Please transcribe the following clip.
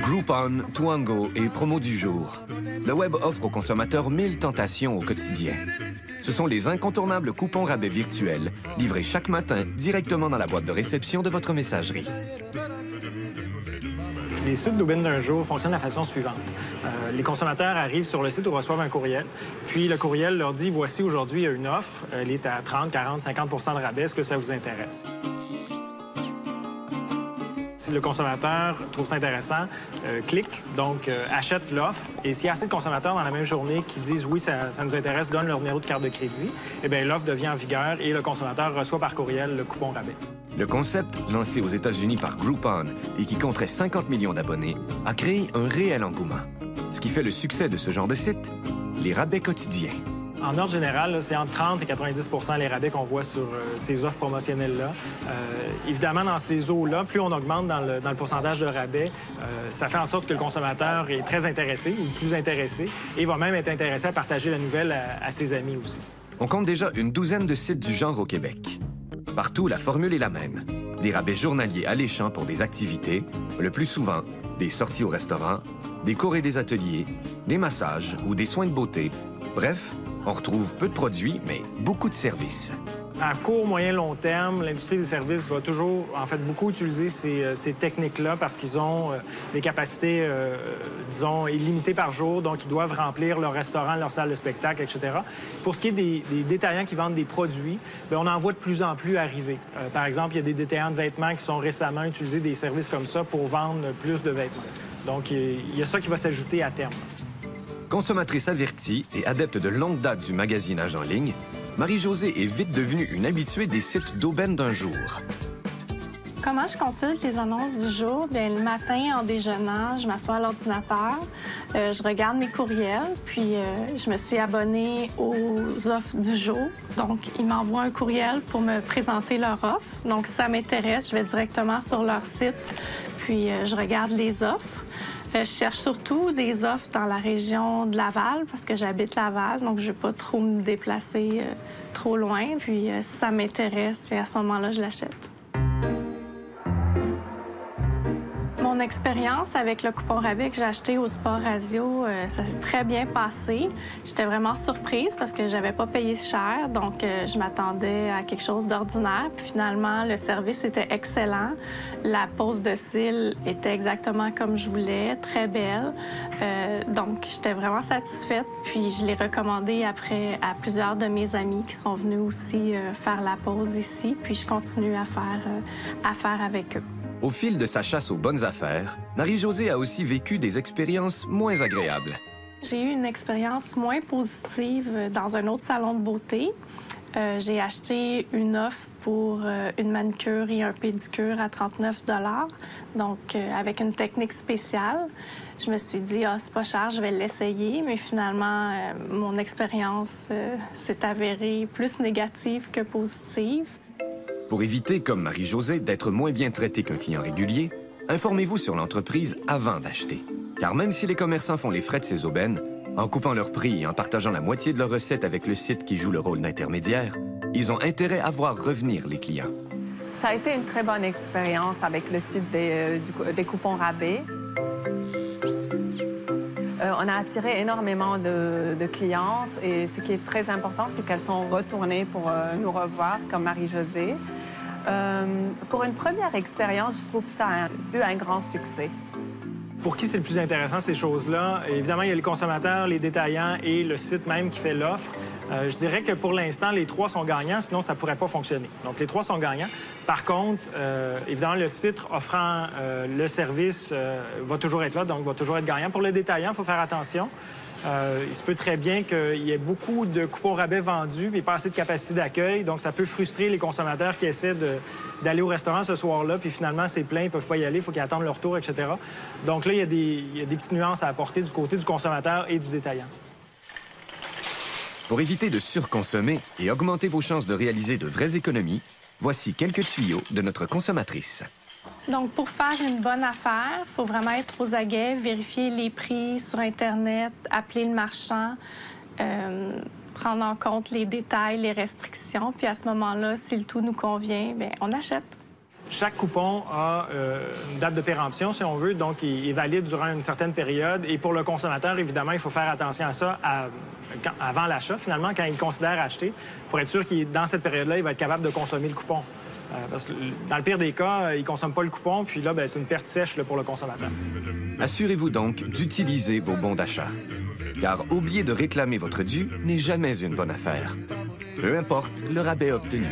Groupon, Twango et Promo du jour. Le web offre aux consommateurs 1000 tentations au quotidien. Ce sont les incontournables coupons rabais virtuels livrés chaque matin directement dans la boîte de réception de votre messagerie. Les sites d'aubaine d'un jour fonctionnent de la façon suivante. Les consommateurs arrivent sur le site ou reçoivent un courriel. Puis le courriel leur dit « Voici, aujourd'hui, il y a une offre. Elle est à 30, 40, 50 % de rabais. Est-ce que ça vous intéresse? » Si le consommateur trouve ça intéressant, clique, donc achète l'offre. Et s'il y a assez de consommateurs dans la même journée qui disent « Oui, ça nous intéresse, donne leur numéro de carte de crédit », eh bien l'offre devient en vigueur et le consommateur reçoit par courriel le coupon rabais. Le concept, lancé aux États-Unis par Groupon et qui compterait 50 millions d'abonnés, a créé un réel engouement. Ce qui fait le succès de ce genre de site, les rabais quotidiens. En ordre général, c'est entre 30 et 90 % les rabais qu'on voit sur ces offres promotionnelles-là. Évidemment, dans ces eaux-là, plus on augmente dans le pourcentage de rabais, ça fait en sorte que le consommateur est très intéressé ou plus intéressé et va même être intéressé à partager la nouvelle à ses amis aussi. On compte déjà une douzaine de sites du genre au Québec. Partout, la formule est la même. Des rabais journaliers alléchants pour des activités, le plus souvent des sorties au restaurant, des cours et des ateliers, des massages ou des soins de beauté. Bref, on retrouve peu de produits, mais beaucoup de services. À court, moyen, long terme, l'industrie des services va toujours, en fait, beaucoup utiliser ces techniques-là parce qu'ils ont des capacités, disons, illimitées par jour, donc ils doivent remplir leur restaurant, leur salle de spectacle, etc. Pour ce qui est des détaillants qui vendent des produits, bien, on en voit de plus en plus arriver. Par exemple, il y a des détaillants de vêtements qui sont récemment utilisés des services comme ça pour vendre plus de vêtements. Donc, il y a ça qui va s'ajouter à terme. Consommatrice avertie et adepte de longue date du magasinage en ligne, Marie-Josée est vite devenue une habituée des sites d'aubaine d'un jour. Comment je consulte les annonces du jour? Bien, le matin, en déjeunant, je m'assois à l'ordinateur, je regarde mes courriels, puis je me suis abonnée aux offres du jour. Donc, ils m'envoient un courriel pour me présenter leur offre. Donc, si ça m'intéresse, je vais directement sur leur site, puis je regarde les offres. Je cherche surtout des offres dans la région de Laval, parce que j'habite Laval, donc je ne vais pas trop me déplacer trop loin. Puis si ça m'intéresse, à ce moment-là, je l'achète. Mon expérience avec le coupon rabais que j'ai acheté au Sport Radio, ça s'est très bien passé. J'étais vraiment surprise parce que j'avais pas payé cher, donc je m'attendais à quelque chose d'ordinaire. Puis finalement, le service était excellent. La pose de cils était exactement comme je voulais, très belle. Donc j'étais vraiment satisfaite. Puis je l'ai recommandé après à plusieurs de mes amis qui sont venus aussi faire la pose ici. Puis je continue à faire avec eux. Au fil de sa chasse aux bonnes affaires, Marie-Josée a aussi vécu des expériences moins agréables. J'ai eu une expérience moins positive dans un autre salon de beauté. J'ai acheté une offre pour une manucure et un pédicure à 39 $, donc avec une technique spéciale. Je me suis dit, c'est pas cher, je vais l'essayer, mais finalement, mon expérience s'est avérée plus négative que positive. Pour éviter, comme Marie-Josée, d'être moins bien traité qu'un client régulier, informez-vous sur l'entreprise avant d'acheter. Car même si les commerçants font les frais de ces aubaines, en coupant leur prix et en partageant la moitié de leurs recettes avec le site qui joue le rôle d'intermédiaire, ils ont intérêt à voir revenir les clients. Ça a été une très bonne expérience avec le site des coupons rabais. On a attiré énormément de clientes et ce qui est très important, c'est qu'elles sont retournées pour nous revoir, comme Marie-Josée. Pour une première expérience, je trouve que ça a eu un grand succès. Pour qui c'est le plus intéressant, ces choses-là? Évidemment, il y a les consommateurs, les détaillants et le site même qui fait l'offre. Je dirais que pour l'instant, les trois sont gagnants, sinon ça ne pourrait pas fonctionner. Donc, les trois sont gagnants. Par contre, évidemment, le site offrant le service va toujours être là, donc va toujours être gagnant. Pour le détaillant, il faut faire attention. Il se peut très bien qu'il y ait beaucoup de coupons rabais vendus et pas assez de capacité d'accueil. Donc, ça peut frustrer les consommateurs qui essaient d'aller au restaurant ce soir-là, puis finalement, c'est plein, ils ne peuvent pas y aller, il faut qu'ils attendent leur tour, etc. Donc là, il y a des petites nuances à apporter du côté du consommateur et du détaillant. Pour éviter de surconsommer et augmenter vos chances de réaliser de vraies économies, voici quelques tuyaux de notre consommatrice. Donc, pour faire une bonne affaire, il faut vraiment être aux aguets, vérifier les prix sur Internet, appeler le marchand, prendre en compte les détails, les restrictions. Puis à ce moment-là, si le tout nous convient, bien, on achète. Chaque coupon a une date de péremption, si on veut, donc il est valide durant une certaine période. Et pour le consommateur, évidemment, il faut faire attention à ça avant l'achat, finalement, quand il considère acheter, pour être sûr qu'il, dans cette période-là, il va être capable de consommer le coupon. Parce que dans le pire des cas, il ne consomme pas le coupon, puis là, c'est une perte sèche là, pour le consommateur. Assurez-vous donc d'utiliser vos bons d'achat. Car oublier de réclamer votre dû n'est jamais une bonne affaire. Peu importe le rabais obtenu.